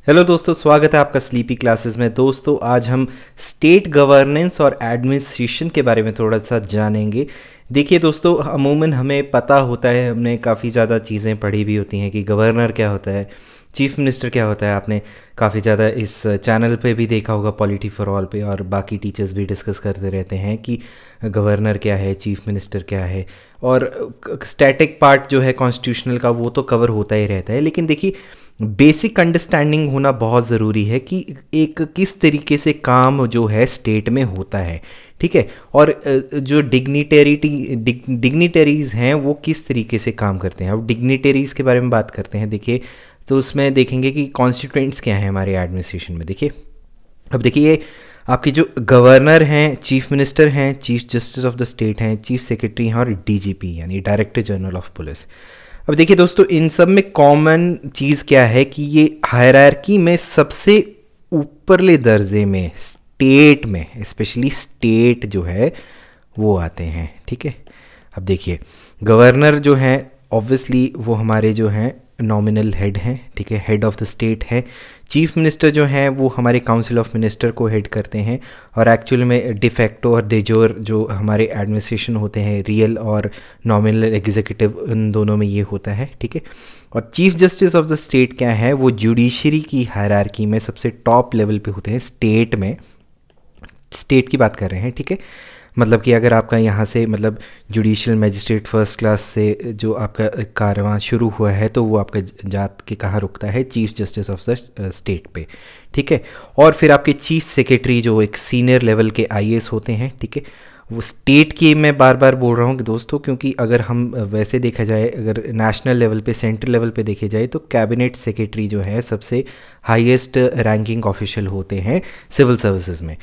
Hello दोस्तों, स्वागत है आपका स्लीपी क्लासेस में। दोस्तों आज हम स्टेट गवर्नेंस और एडमिनिस्ट्रेशन के बारे में थोड़ा सा जानेंगे। देखिए दोस्तों, अमूमन हमें पता होता है, हमने काफ़ी ज़्यादा चीज़ें पढ़ी भी होती हैं कि गवर्नर क्या होता है, चीफ मिनिस्टर क्या होता है। आपने काफ़ी ज़्यादा इस चैनल पे भी देखा होगा, पॉलिटी फॉर ऑल पे, और बाकी टीचर्स भी डिस्कस करते रहते हैं कि गवर्नर क्या है, चीफ मिनिस्टर क्या है। और स्टैटिक पार्ट जो है कॉन्स्टिट्यूशनल का वो तो कवर होता ही रहता है, लेकिन देखिए बेसिक अंडरस्टैंडिंग होना बहुत ज़रूरी है कि एक किस तरीके से काम जो है स्टेट में होता है, ठीक है। और जो डिग्निटरीज़ हैं वो किस तरीके से काम करते हैं। अब डिग्निटरीज़ के बारे में बात करते हैं। देखिए तो उसमें देखेंगे कि कॉन्स्टिट्यूएंट्स क्या हैं हमारे एडमिनिस्ट्रेशन में। देखिए अब देखिए ये आपके जो गवर्नर हैं, चीफ मिनिस्टर हैं, chief justice of the state हैं, चीफ सेक्रेटरी हैं और डीजीपी यानी डायरेक्टर जनरल ऑफ पुलिस। अब देखिए दोस्तों, इन सब में कॉमन चीज़ क्या है कि ये हायरार्की में सबसे ऊपरले दर्जे में स्टेट में, स्पेशली स्टेट जो है वो आते हैं, ठीक है। अब देखिए गवर्नर जो हैं ऑब्वियसली वो हमारे जो हैं नॉमिनल हेड हैं, ठीक है, हेड ऑफ द स्टेट हैं। चीफ मिनिस्टर जो हैं वो हमारे काउंसिल ऑफ मिनिस्टर को हेड करते हैं, और एक्चुअल में डिफेक्टो और डेजोर जो हमारे एडमिनिस्ट्रेशन होते हैं, रियल और नॉमिनल एग्जीक्यूटिव, उन दोनों में ये होता है, ठीक है। और chief justice of the state क्या है, वो जुडिशरी की हायरार्की में सबसे टॉप लेवल पे होते हैं स्टेट में। स्टेट की बात कर रहे हैं, ठीक है। मतलब कि अगर आपका यहाँ से मतलब जुडिशियल मैजिस्ट्रेट फर्स्ट क्लास से जो आपका कारवां शुरू हुआ है तो वो आपका जात के कहाँ रुकता है, chief justice of the state पे, ठीक है। और फिर आपके चीफ सेक्रेटरी जो एक सीनियर लेवल के आईएएस होते हैं, ठीक है। वो स्टेट की मैं बार बार बोल रहा हूँ कि दोस्तों, क्योंकि अगर हम वैसे देखा जाए, अगर नेशनल लेवल पे, सेंट्रल लेवल पे देखे जाए तो कैबिनेट सेक्रेटरी जो है सबसे हाईएस्ट रैंकिंग ऑफिशियल होते हैं सिविल सर्विसेज में।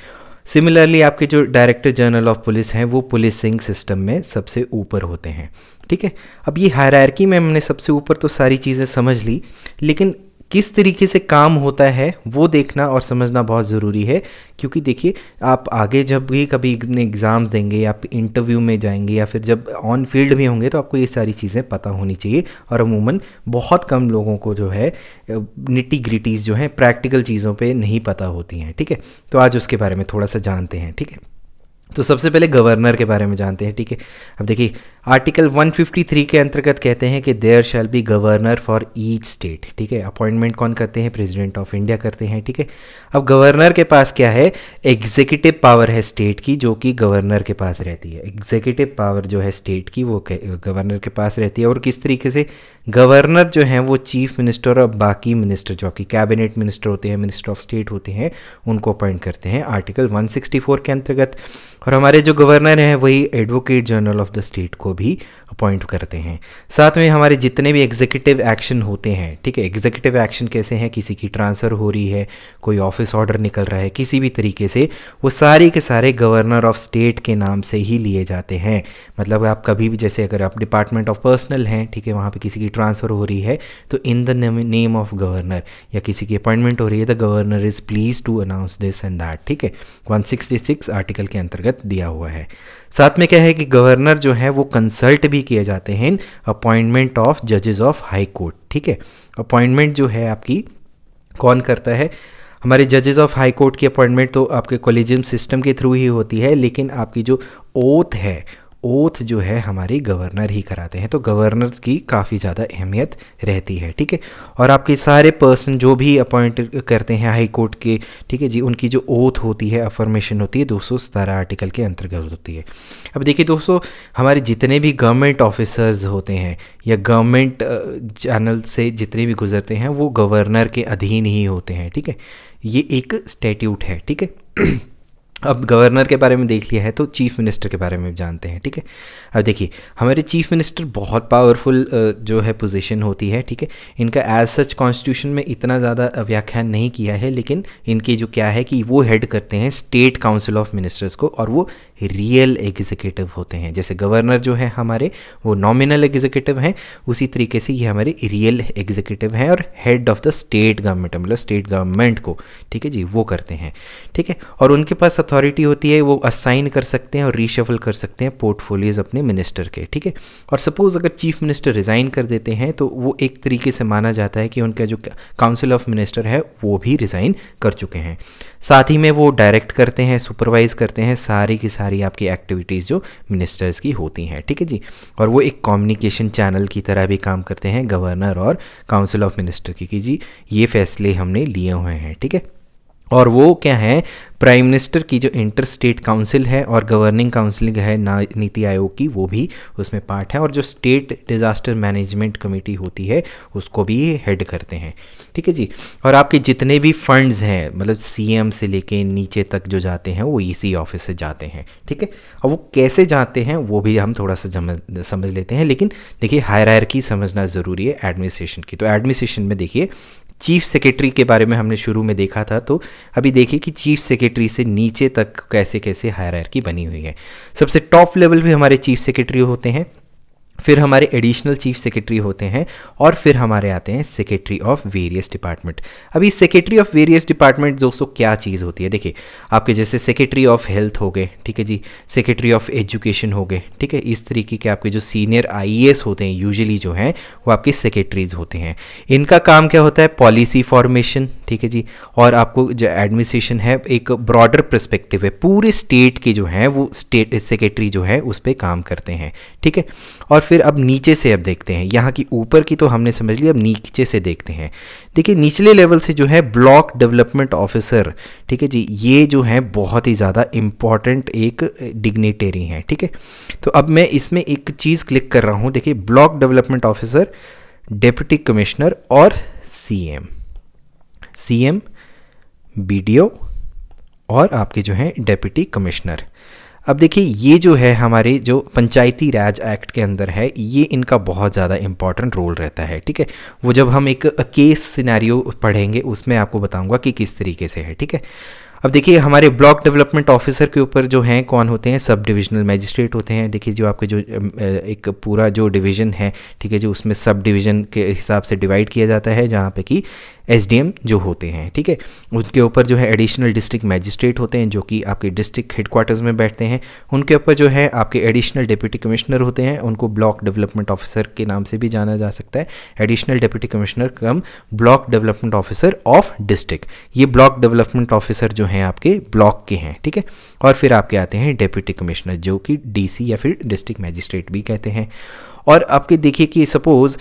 सिमिलरली आपके जो डायरेक्टर जनरल ऑफ पुलिस हैं वो पुलिसिंग सिस्टम में सबसे ऊपर होते हैं, ठीक है। अब ये हायरार्की में हमने सबसे ऊपर तो सारी चीज़ें समझ ली, लेकिन किस तरीके से काम होता है वो देखना और समझना बहुत ज़रूरी है। क्योंकि देखिए आप आगे जब भी कभी एग्ज़ाम देंगे या आप इंटरव्यू में जाएंगे या फिर जब ऑन फील्ड भी होंगे तो आपको ये सारी चीज़ें पता होनी चाहिए। और अमूमन बहुत कम लोगों को जो है निटी ग्रिटीज़ जो हैं प्रैक्टिकल चीज़ों पे नहीं पता होती हैं, ठीक है। तो आज उसके बारे में थोड़ा सा जानते हैं, ठीक है। तो सबसे पहले गवर्नर के बारे में जानते हैं, ठीक है। अब देखिए आर्टिकल 153 के अंतर्गत कहते हैं कि there shall be governor for each state, ठीक है। अपॉइंटमेंट कौन करते हैं, प्रेसिडेंट ऑफ इंडिया करते हैं, ठीक है। अब गवर्नर के पास क्या है, एग्जीक्यूटिव पावर है स्टेट की जो कि गवर्नर के पास रहती है। एग्जीक्यूटिव पावर जो है स्टेट की वो गवर्नर के पास रहती है। और किस तरीके से, गवर्नर जो हैं वो चीफ मिनिस्टर और बाकी मिनिस्टर जो आपकी कैबिनेट मिनिस्टर होते हैं, मिनिस्टर ऑफ स्टेट होते हैं, उनको अपॉइंट करते हैं आर्टिकल 164 के अंतर्गत। और हमारे जो गवर्नर हैं वही advocate general of the state को भी अपॉइंट करते हैं। साथ में हमारे जितने भी एग्जीक्यूटिव एक्शन होते हैं, ठीक है। एग्जीक्यूटिव एक्शन कैसे हैं, किसी की ट्रांसफ़र हो रही है, कोई ऑफिस ऑर्डर निकल रहा है, किसी भी तरीके से, वो सारे के सारे गवर्नर ऑफ स्टेट के नाम से ही लिए जाते हैं। मतलब आप कभी भी, जैसे अगर आप डिपार्टमेंट ऑफ पर्सनल हैं, ठीक है, वहाँ पे किसी की ट्रांसफ़र हो रही है तो in the name of governor, या किसी की अपॉइंटमेंट हो रही है, the governor is please to announce this and that, ठीक है। 166 आर्टिकल के अंतर्गत दिया हुआ है। साथ में क्या है कि गवर्नर जो है वो कंसल्ट भी किए जाते हैं अपॉइंटमेंट ऑफ जजेस ऑफ हाई कोर्ट, ठीक है। अपॉइंटमेंट जो है आपकी कौन करता है, हमारे जजेस ऑफ हाई कोर्ट की अपॉइंटमेंट तो आपके कॉलेजियम सिस्टम के थ्रू ही होती है, लेकिन आपकी जो ओथ है, ओथ जो है हमारी गवर्नर ही कराते हैं। तो गवर्नर की काफ़ी ज़्यादा अहमियत रहती है, ठीक है। और आपके सारे पर्सन जो भी अपॉइंट करते हैं हाई कोर्ट के, ठीक है जी, उनकी जो ओथ होती है, अफर्मेशन होती है, 217 आर्टिकल के अंतर्गत होती है। अब देखिए दोस्तों, हमारे जितने भी गवर्नमेंट ऑफिसर्स होते हैं या गवर्नमेंट चैनल से जितने भी गुजरते हैं वो गवर्नर के अधीन ही होते हैं, ठीक है। ये एक स्टैट्यूट है, ठीक है। अब गवर्नर के बारे में देख लिया है तो चीफ मिनिस्टर के बारे में जानते हैं, ठीक है। अब देखिए हमारे चीफ मिनिस्टर बहुत पावरफुल जो है पोजीशन होती है, ठीक है। इनका एज सच कॉन्स्टिट्यूशन में इतना ज़्यादा व्याख्यान नहीं किया है, लेकिन इनकी जो क्या है कि वो हेड करते हैं स्टेट काउंसिल ऑफ मिनिस्टर्स को, और वो रियल एग्जीक्यूटिव होते हैं। जैसे गवर्नर जो है हमारे वो नॉमिनल एग्जीक्यूटिव हैं, उसी तरीके से ये हमारे रियल एग्जीक्यूटिव हैं और head of the state government, मतलब स्टेट गवर्नमेंट को, ठीक है जी, वो करते हैं, ठीक है। और उनके पास अथॉरिटी होती है, वो असाइन कर सकते हैं और रीशफल कर सकते हैं पोर्टफोलियोज अपने मिनिस्टर के, ठीक है। और सपोज अगर चीफ मिनिस्टर रिज़ाइन कर देते हैं तो वो एक तरीके से माना जाता है कि उनका जो काउंसिल ऑफ मिनिस्टर है वो भी रिज़ाइन कर चुके हैं। साथ ही में वो डायरेक्ट करते हैं, सुपरवाइज करते हैं सारी की सारी आपकी एक्टिविटीज़ जो मिनिस्टर्स की होती हैं, ठीक है जी। और वो एक कम्युनिकेशन चैनल की तरह भी काम करते हैं गवर्नर और काउंसिल ऑफ मिनिस्टर की, कि जी ये फैसले हमने लिए हुए हैं, ठीक है। और वो क्या है, प्राइम मिनिस्टर की जो इंटर स्टेट काउंसिल है और गवर्निंग काउंसिल है नीति आयोग की, वो भी उसमें पार्ट है। और जो स्टेट डिज़ास्टर मैनेजमेंट कमेटी होती है उसको भी हेड करते हैं, ठीक है जी। और आपके जितने भी फंड्स हैं, मतलब सीएम से लेके नीचे तक जो जाते हैं वो इसी ऑफिस से जाते हैं, ठीक है। और वो कैसे जाते हैं वो भी हम थोड़ा सा समझ लेते हैं। लेकिन देखिए हायरार्की समझना ज़रूरी है एडमिनिस्ट्रेशन की। तो एडमिनिस्ट्रेशन में देखिए चीफ सेक्रेटरी के बारे में हमने शुरू में देखा था, तो अभी देखिए कि चीफ सेक्रेटरी से नीचे तक कैसे कैसे हायरार्की बनी हुई है। सबसे टॉप लेवल पे हमारे चीफ सेक्रेटरी होते हैं, फिर हमारे एडिशनल चीफ सेक्रेटरी होते हैं, और फिर हमारे आते हैं सेक्रेटरी ऑफ वेरियस डिपार्टमेंट। अभी सेक्रेटरी ऑफ वेरियस डिपार्टमेंट दोस्तों क्या चीज़ होती है, देखिए आपके जैसे सेक्रेटरी ऑफ हेल्थ हो गए, ठीक है जी, सेक्रेटरी ऑफ एजुकेशन हो गए, ठीक है। इस तरीके के आपके जो सीनियर आईएएस होते हैं यूजुअली जो हैं वो आपके सेक्रेटरीज होते हैं। इनका काम क्या होता है, पॉलिसी फॉर्मेशन, ठीक है जी। और आपको जो एडमिनिस्ट्रेशन है एक ब्रॉडर पर्सपेक्टिव है, पूरे स्टेट के जो हैं वो स्टेट सेक्रेटरी जो है उस पर काम करते हैं, ठीक है। और फिर अब नीचे से अब देखते हैं, यहाँ की ऊपर की तो हमने समझ लिया, अब नीचे से देखते हैं। देखिए निचले लेवल से जो है ब्लॉक डेवलपमेंट ऑफिसर, ठीक है जी, ये जो है बहुत ही ज़्यादा इम्पॉर्टेंट एक डिग्निटरी हैं, ठीक है। तो अब मैं इसमें एक चीज़ क्लिक कर रहा हूँ, देखिए block development officer, deputy commissioner और सीएम, बीडीओ और आपके जो हैं डिप्टी कमिश्नर। अब देखिए ये जो है हमारे जो पंचायती राज एक्ट के अंदर है, ये इनका बहुत ज़्यादा इंपॉर्टेंट रोल रहता है, ठीक है। वो जब हम एक केस सिनेरियो पढ़ेंगे उसमें आपको बताऊंगा कि किस तरीके से है, ठीक है। अब देखिए हमारे ब्लॉक डेवलपमेंट ऑफिसर के ऊपर जो हैं कौन होते हैं, सब डिविजनल मैजिस्ट्रेट होते हैं। देखिए जो आपके जो एक पूरा जो डिवीज़न है, ठीक है, जो उसमें सब डिवीज़न के हिसाब से डिवाइड किया जाता है, जहाँ पे कि एसडीएम जो होते हैं, ठीक है। उनके ऊपर जो है एडिशनल डिस्ट्रिक्ट मैजिस्ट्रेट होते हैं जो कि आपके डिस्ट्रिक्ट हेडक्वार्टर्स में बैठते हैं। उनके ऊपर जो है आपके एडिशनल डिप्टी कमिश्नर होते हैं, उनको ब्लॉक डेवलपमेंट ऑफिसर के नाम से भी जाना जा सकता है, additional deputy commissioner come block development officer of district. ये ब्लॉक डेवलपमेंट ऑफिसर जो हैं आपके ब्लॉक के हैं, ठीक है। और फिर आपके आते हैं डिप्टी कमिश्नर जो कि डीसी या फिर डिस्ट्रिक्ट मैजिस्ट्रेट भी कहते हैं। और आपके देखिए कि सपोज़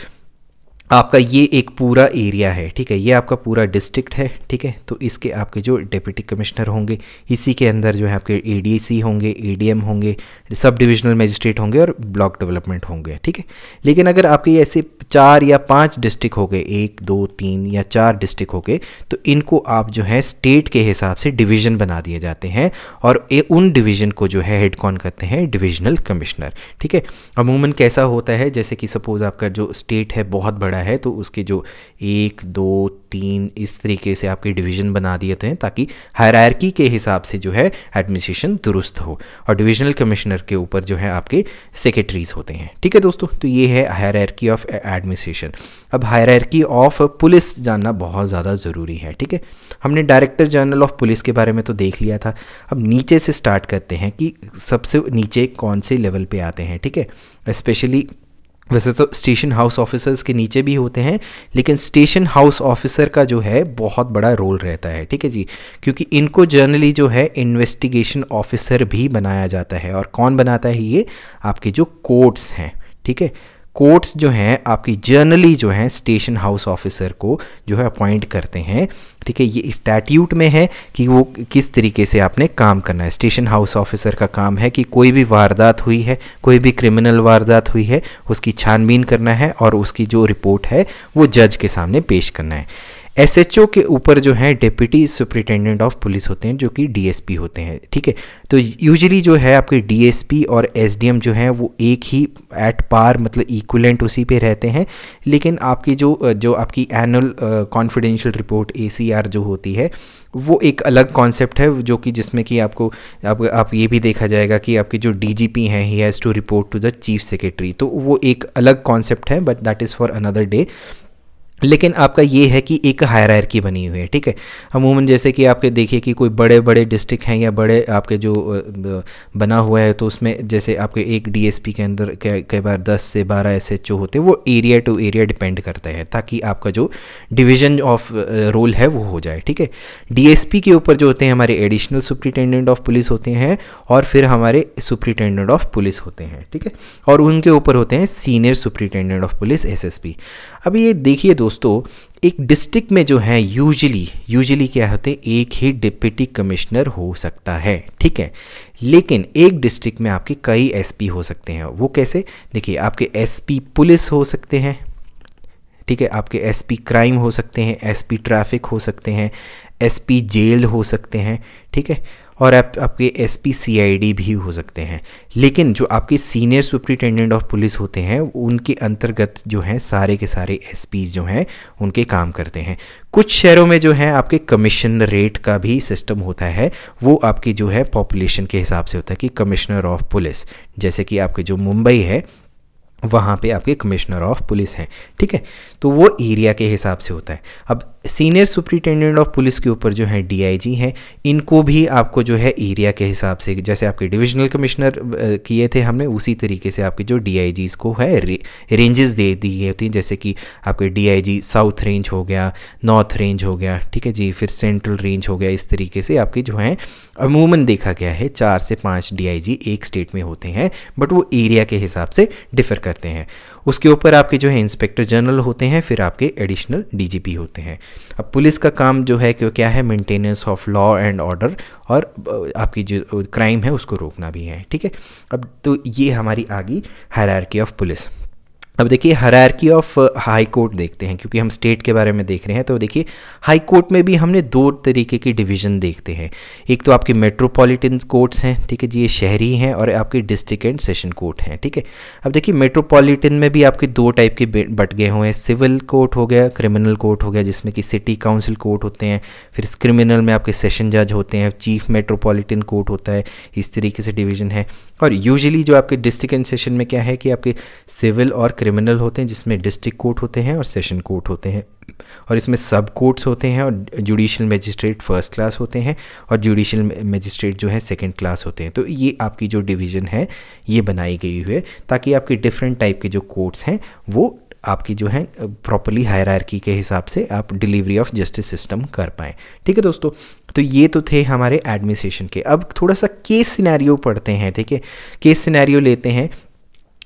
आपका ये एक पूरा एरिया है, ठीक है, ये आपका पूरा डिस्ट्रिक्ट है, ठीक है। तो इसके आपके जो डिप्टी कमिश्नर होंगे, इसी के अंदर जो है आपके एडीसी होंगे, एडीएम होंगे, सब डिविजनल मजिस्ट्रेट होंगे और ब्लॉक डेवलपमेंट होंगे, ठीक है। लेकिन अगर आपके ऐसे 4 या 5 डिस्ट्रिक्ट हो गए, 1 2 3 या 4 डिस्ट्रिक्ट हो गए, तो इनको आप जो है स्टेट के हिसाब से डिवीज़न बना दिए जाते हैं और उन डिवीज़न को जो है हेड कौन करते हैं, डिविजनल कमिश्नर, ठीक है। अमूमन कैसा होता है, जैसे कि सपोज़ आपका जो स्टेट है बहुत बड़ा है तो उसके जो 1 2 3 इस तरीके से आपके डिवीज़न बना दिए हैं ताकि हायरार्की के हिसाब से जो है एडमिनिस्ट्रेशन दुरुस्त हो। और डिविजनल कमिश्नर के ऊपर जो है आपके सेक्रेटरीज होते हैं, ठीक है दोस्तों। तो ये है हायरार्की ऑफ एडमिनिस्ट्रेशन। अब हायरार्की ऑफ पुलिस जानना बहुत ज़्यादा ज़रूरी है, ठीक है। हमने डायरेक्टर जनरल ऑफ पुलिस के बारे में तो देख लिया था। अब नीचे से स्टार्ट करते हैं कि सबसे नीचे कौन से लेवल पे आते हैं, ठीक है। स्पेशली वैसे तो स्टेशन हाउस ऑफिसर्स के नीचे भी होते हैं, लेकिन स्टेशन हाउस ऑफिसर का जो है बहुत बड़ा रोल रहता है, ठीक है जी, क्योंकि इनको जनरली जो है इन्वेस्टिगेशन ऑफिसर भी बनाया जाता है। और कौन बनाता है, ये आपके जो कोर्ट्स हैं, ठीक है। कोर्ट्स जो हैं आपकी जर्नली जो हैं स्टेशन हाउस ऑफिसर को जो है अपॉइंट करते हैं, ठीक है। ये स्टैट्यूट में है कि वो किस तरीके से आपने काम करना है। स्टेशन हाउस ऑफिसर का काम है कि कोई भी वारदात हुई है, कोई भी क्रिमिनल वारदात हुई है, उसकी छानबीन करना है और उसकी जो रिपोर्ट है वो जज के सामने पेश करना है। एसएचओ के ऊपर जो है डिप्टी सुपरिटेंडेंट ऑफ पुलिस होते हैं, जो कि डीएसपी होते हैं, ठीक है। तो यूजुअली जो है आपके डीएसपी और एसडीएम जो है वो एक ही एट पार, मतलब इक्विवेलेंट उसी पे रहते हैं। लेकिन आपकी जो आपकी एनुअल कॉन्फिडेंशियल रिपोर्ट एसीआर जो होती है वो एक अलग कॉन्सेप्ट है, जो कि जिसमें कि आपको आप ये भी देखा जाएगा कि आपके जो डीजीपी हैं ही has to report to the chief secretary, तो वो एक अलग कॉन्सेप्ट है, but that is for another day. लेकिन आपका ये है कि एक हायरार्की बनी हुई है, ठीक है। अमूमन जैसे कि आपके देखिए कि कोई बड़े बड़े डिस्ट्रिक्ट हैं या बड़े आपके जो बना हुआ है, तो उसमें जैसे आपके एक डीएसपी के अंदर कई बार 10 से 12 एसएचओ होते हैं, वो एरिया टू एरिया डिपेंड करता है, ताकि आपका जो डिवीजन ऑफ रोल है वो हो जाए, ठीक है। डीएसपी के ऊपर जो होते हैं हमारे एडिशनल सुपरिटेंडेंट ऑफ पुलिस होते हैं, और फिर हमारे सुपरिटेंडेंट ऑफ पुलिस होते हैं, ठीक है। और उनके ऊपर होते हैं senior superintendent of police SSP. अब ये देखिए दोस्तों, एक डिस्ट्रिक्ट में जो है यूजुअली क्या होते हैं, एक ही डिप्टी कमिश्नर हो सकता है, ठीक है। लेकिन एक डिस्ट्रिक्ट में आपके कई एसपी हो सकते हैं। वो कैसे? देखिए, आपके एसपी पुलिस हो सकते हैं, ठीक है, आपके एसपी क्राइम हो सकते हैं, एसपी ट्रैफिक हो सकते हैं, एसपी जेल हो सकते हैं, ठीक है, और आपके एसपी सीआईडी भी हो सकते हैं। लेकिन जो आपके सीनियर सुपरिटेंडेंट ऑफ पुलिस होते हैं, उनके अंतर्गत जो हैं सारे के सारे एसपीज जो हैं उनके काम करते हैं। कुछ शहरों में जो है आपके कमीशन रेट का भी सिस्टम होता है, वो आपकी जो है पॉपुलेशन के हिसाब से होता है कि कमिश्नर ऑफ पुलिस, जैसे कि आपके जो मुंबई है वहाँ पे आपके कमिश्नर ऑफ पुलिस हैं, ठीक है। तो वो एरिया के हिसाब से होता है। अब सीनियर सुपरिटेंडेंट ऑफ पुलिस के ऊपर जो है डीआईजी हैं, इनको भी आपको जो है एरिया के हिसाब से, जैसे आपके डिविजनल कमिश्नर किए थे हमने, उसी तरीके से आपके जो डीआईजीज़ को है रेंजेस दे दी होती हैं, जैसे कि आपके डीआईजी साउथ रेंज हो गया, नॉर्थ रेंज हो गया, ठीक है जी, फिर सेंट्रल रेंज हो गया। इस तरीके से आपके जो हैं अमूमन देखा गया है 4 से 5 डीआईजी एक स्टेट में होते हैं, बट वो एरिया के हिसाब से डिफर करते हैं। उसके ऊपर आपके जो है इंस्पेक्टर जनरल होते हैं, फिर आपके एडिशनल डीजीपी होते हैं। अब पुलिस का काम जो है कि क्या है, maintenance of law and order, और आपकी जो क्राइम है उसको रोकना भी है, ठीक है। अब तो ये हमारी आ गई हायरार्की ऑफ पुलिस। अब देखिए हायरार्की ऑफ हाई कोर्ट देखते हैं, क्योंकि हम स्टेट के बारे में देख रहे हैं। तो देखिए हाई कोर्ट में भी हमने 2 तरीके की डिवीज़न देखते हैं। एक तो आपके मेट्रोपॉलिटन कोर्ट्स हैं, ठीक है जी, ये शहरी हैं, और आपके डिस्ट्रिक्ट एंड सेशन कोर्ट हैं, ठीक है। अब देखिए मेट्रोपॉलिटन में भी आपके 2 टाइप के बट गए हुए हैं, सिविल कोर्ट हो गया, क्रिमिनल कोर्ट हो गया, जिसमें कि सिटी काउंसिल कोर्ट होते हैं। फिर क्रिमिनल में आपके सेशन जज होते हैं, चीफ मेट्रोपॉलिटन कोर्ट होता है। इस तरीके से डिवीज़न है। और यूजुअली जो आपके डिस्ट्रिक्ट एंड सेशन में क्या है कि आपके सिविल और क्रिमिनल होते हैं, जिसमें डिस्ट्रिक्ट कोर्ट होते हैं और सेशन कोर्ट होते हैं, और इसमें सब कोर्ट्स होते हैं, और जुडिशियल मजिस्ट्रेट फर्स्ट क्लास होते हैं, और जुडिशियल मजिस्ट्रेट जो है सेकंड क्लास होते हैं। तो ये आपकी जो डिवीज़न है ये बनाई गई हुई है, ताकि आपके डिफरेंट टाइप के जो कोर्ट्स हैं वो आपकी जो है प्रॉपरली हायरार्की के हिसाब से आप डिलीवरी ऑफ जस्टिस सिस्टम कर पाएँ, ठीक है दोस्तों। तो ये तो थे हमारे एडमिनिस्ट्रेशन के। अब थोड़ा सा केस सिनेरियो पढ़ते हैं, ठीक है। केस सिनेरियो लेते हैं।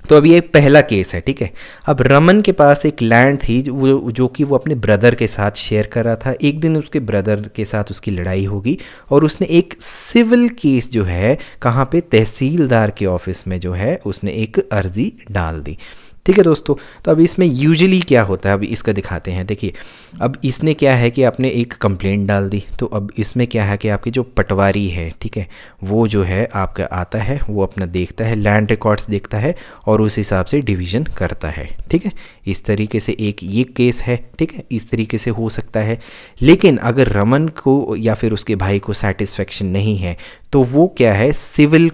तो अभी एक पहला केस है, ठीक है। अब रमन के पास एक लैंड थी जो कि वो अपने ब्रदर के साथ शेयर कर रहा था। एक दिन उसके ब्रदर के साथ उसकी लड़ाई होगी, और उसने एक सिविल केस जो है कहाँ पे, तहसीलदार के ऑफिस में जो है उसने एक अर्जी डाल दी, ठीक है दोस्तों। तो अब इसमें यूजुअली क्या होता है, अभी इसका दिखाते हैं। देखिए अब इसने क्या है कि आपने एक कंप्लेंट डाल दी, तो अब इसमें क्या है कि आपकी जो पटवारी है, ठीक है, वो जो है आपका आता है, वो अपना देखता है, लैंड रिकॉर्ड्स देखता है, और उस हिसाब से डिवीज़न करता है, ठीक है। इस तरीके से एक ये केस है, ठीक है, इस तरीके से हो सकता है। लेकिन अगर रमन को या फिर उसके भाई को सेटिस्फेक्शन नहीं है, तो वो क्या है, सिविल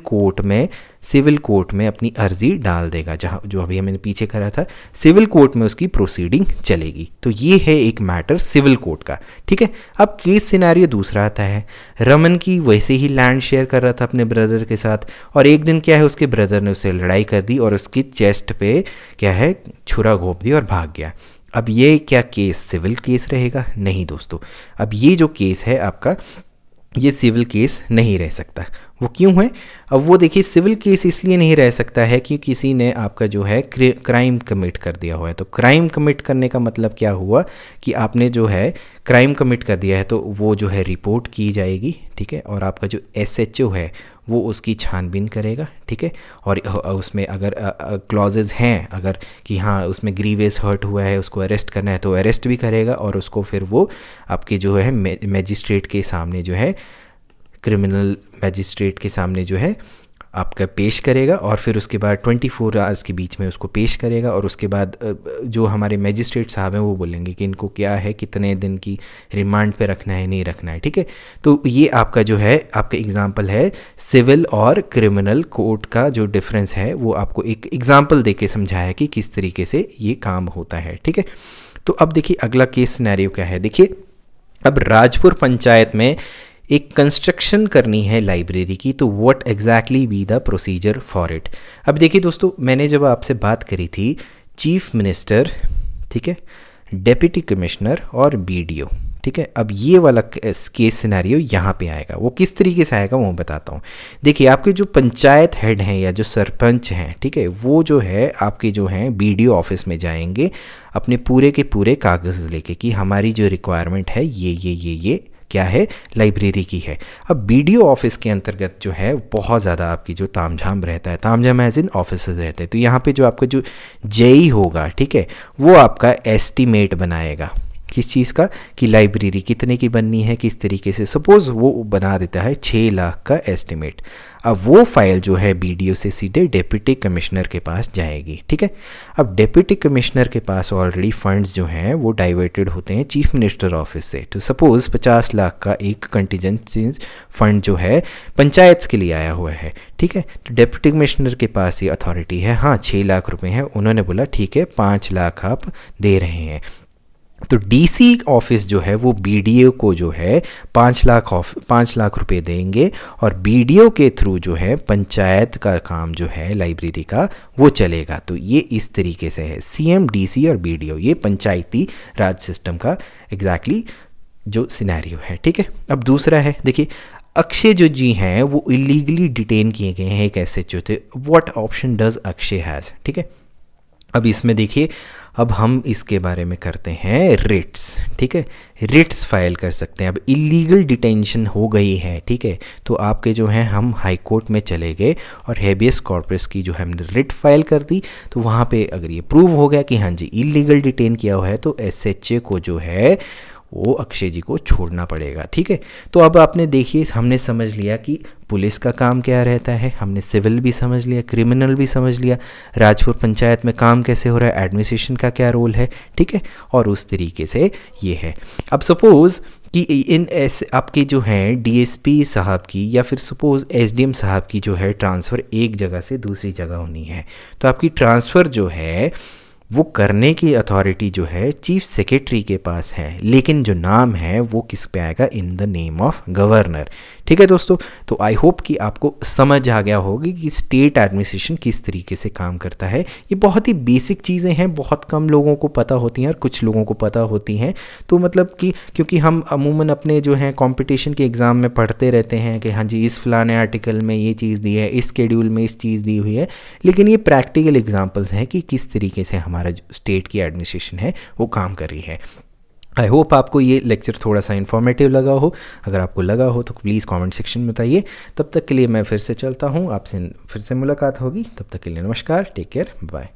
कोर्ट में अपनी अर्जी डाल देगा, जहाँ जो अभी मैंने पीछे करा था, सिविल कोर्ट में उसकी प्रोसीडिंग चलेगी। तो ये है एक मैटर सिविल कोर्ट का, ठीक है। अब केस सिनेरियो दूसरा आता है। रमन की वैसे ही लैंड शेयर कर रहा था अपने ब्रदर के साथ, और एक दिन क्या है, उसके ब्रदर ने उससे लड़ाई कर दी और उसकी चेस्ट पे क्या है, छुरा घोंप दी और भाग गया। अब ये क्या केस सिविल केस रहेगा? नहीं दोस्तों, अब ये जो केस है आपका, ये सिविल केस नहीं रह सकता। वो क्यों है? अब वो देखिए सिविल केस इसलिए नहीं रह सकता है कि किसी ने आपका जो है क्राइम कमिट कर दिया हुआ है। तो क्राइम कमिट करने का मतलब क्या हुआ कि आपने जो है क्राइम कमिट कर दिया है, तो वो जो है रिपोर्ट की जाएगी, ठीक है, और आपका जो SHO है वो उसकी छानबीन करेगा, ठीक है, और उसमें अगर क्लॉजेज हैं अगर कि हाँ उसमें ग्रीवियस हर्ट हुआ है, उसको अरेस्ट करना है तो अरेस्ट भी करेगा, और उसको फिर वो आपके जो है मैजिस्ट्रेट के सामने जो है क्रिमिनल मैजिस्ट्रेट के सामने जो है आपका पेश करेगा, और फिर उसके बाद 24 आवर्स के बीच में उसको पेश करेगा, और उसके बाद जो हमारे मैजिस्ट्रेट साहब हैं वो बोलेंगे कि इनको क्या है, कितने दिन की रिमांड पे रखना है, नहीं रखना है, ठीक है। तो ये आपका जो है आपका एग्जांपल है सिविल और क्रिमिनल कोर्ट का जो डिफरेंस है, वो आपको एक एग्जांपल दे के समझाया कि किस तरीके से ये काम होता है, ठीक है। तो अब देखिए अगला केस सिनेरियो क्या है। देखिए अब राजपुर पंचायत में एक कंस्ट्रक्शन करनी है लाइब्रेरी की, तो what exactly be the procedure for it. अब देखिए दोस्तों, मैंने जब आपसे बात करी थी चीफ मिनिस्टर, ठीक है, डेप्यूटी कमिश्नर और BDO, ठीक है, अब ये वाला केस सिनेरियो यहाँ पे आएगा। वो किस तरीके से आएगा वो बताता हूँ। देखिए आपके जो पंचायत हेड हैं या जो सरपंच हैं, ठीक है, वो जो है आपके जो हैं BDO ऑफिस में जाएंगे अपने पूरे के पूरे कागज़ लेके कि हमारी जो रिक्वायरमेंट है ये क्या है, लाइब्रेरी की है। अब BDO ऑफिस के अंतर्गत जो है बहुत ज़्यादा आपकी जो तामझाम रहता है, तामझाम एज इन ऑफिसर्स रहते हैं, तो यहाँ पे जो आपका जो JE होगा, ठीक है, वो आपका एस्टीमेट बनाएगा किस चीज़ का, कि लाइब्रेरी कितने की बननी है, किस तरीके से। सपोज़ वो बना देता है 6 लाख का एस्टिमेट। अब वो फाइल जो है BDO से सीधे डिप्टी कमिश्नर के पास जाएगी, ठीक है। अब डिप्टी कमिश्नर के पास ऑलरेडी फंड्स जो हैं वो डाइवर्टेड होते हैं चीफ मिनिस्टर ऑफिस से। तो सपोज़ 50 लाख का एक कंटीजेंसी फंड जो है पंचायत के लिए आया हुआ है, ठीक है। तो डिप्टी कमिश्नर के पास ये अथॉरिटी है, हाँ 6 लाख रुपए हैं, उन्होंने बोला ठीक है 5 लाख आप दे रहे हैं। तो DC ऑफिस जो है वो BDO को जो है 5 लाख रुपए देंगे, और BDO के थ्रू जो है पंचायत का काम जो है लाइब्रेरी का वो चलेगा। तो ये इस तरीके से है CM, DC और BDO, ये पंचायती राज सिस्टम का एग्जैक्टली जो सिनेरियो है, ठीक है। अब दूसरा है, देखिए अक्षय जो जी हैं वो इलीगली डिटेन किए गए हैं एक SHO थे। What option does Akshay has, ठीक है। अब इसमें देखिए अब हम इसके बारे में करते हैं रिट्स, ठीक है, रिट्स फाइल कर सकते हैं। अब इलीगल डिटेंशन हो गई है, ठीक है, तो आपके जो हैं हम हाई कोर्ट में चले गए और हेबियस कॉर्पस की जो हमने रिट फाइल कर दी, तो वहाँ पे अगर ये प्रूव हो गया कि हाँ जी इलीगल डिटेन किया हुआ है, तो SHA को जो है वो अक्षय जी को छोड़ना पड़ेगा, ठीक है। तो अब आपने देखिए हमने समझ लिया कि पुलिस का काम क्या रहता है, हमने सिविल भी समझ लिया, क्रिमिनल भी समझ लिया, राजपुर पंचायत में काम कैसे हो रहा है, एडमिनिस्ट्रेशन का क्या रोल है, ठीक है, और उस तरीके से ये है। अब सपोज़ कि इन आपके जो हैं DSP साहब की या फिर सपोज़ SDM साहब की जो है ट्रांसफ़र एक जगह से दूसरी जगह होनी है, तो आपकी ट्रांसफ़र जो है वो करने की अथॉरिटी जो है चीफ सेक्रेटरी के पास है, लेकिन जो नाम है वो किस पे आएगा, इन द नेम ऑफ गवर्नर, ठीक है दोस्तों। तो आई होप कि आपको समझ आ गया होगी कि स्टेट एडमिनिस्ट्रेशन किस तरीके से काम करता है। ये बहुत ही बेसिक चीज़ें हैं, बहुत कम लोगों को पता होती हैं और कुछ लोगों को पता होती हैं। तो मतलब कि क्योंकि हम अमूमन अपने जो हैं कंपटीशन के एग्ज़ाम में पढ़ते रहते हैं कि हाँ जी इस फलाने आर्टिकल में ये चीज़ दी है, इस शेड्यूल में इस चीज़ दी हुई है, लेकिन ये प्रैक्टिकल एग्जाम्पल्स हैं कि किस तरीके से हमारा जो स्टेट की एडमिनिस्ट्रेशन है वो काम कर रही है। आई होप आपको ये लेक्चर थोड़ा सा इन्फॉर्मेटिव लगा हो। अगर आपको लगा हो तो प्लीज़ कमेंट सेक्शन में बताइए। तब तक के लिए मैं फिर से चलता हूँ, आपसे फिर से मुलाकात होगी। तब तक के लिए नमस्कार, टेक केयर, बाय।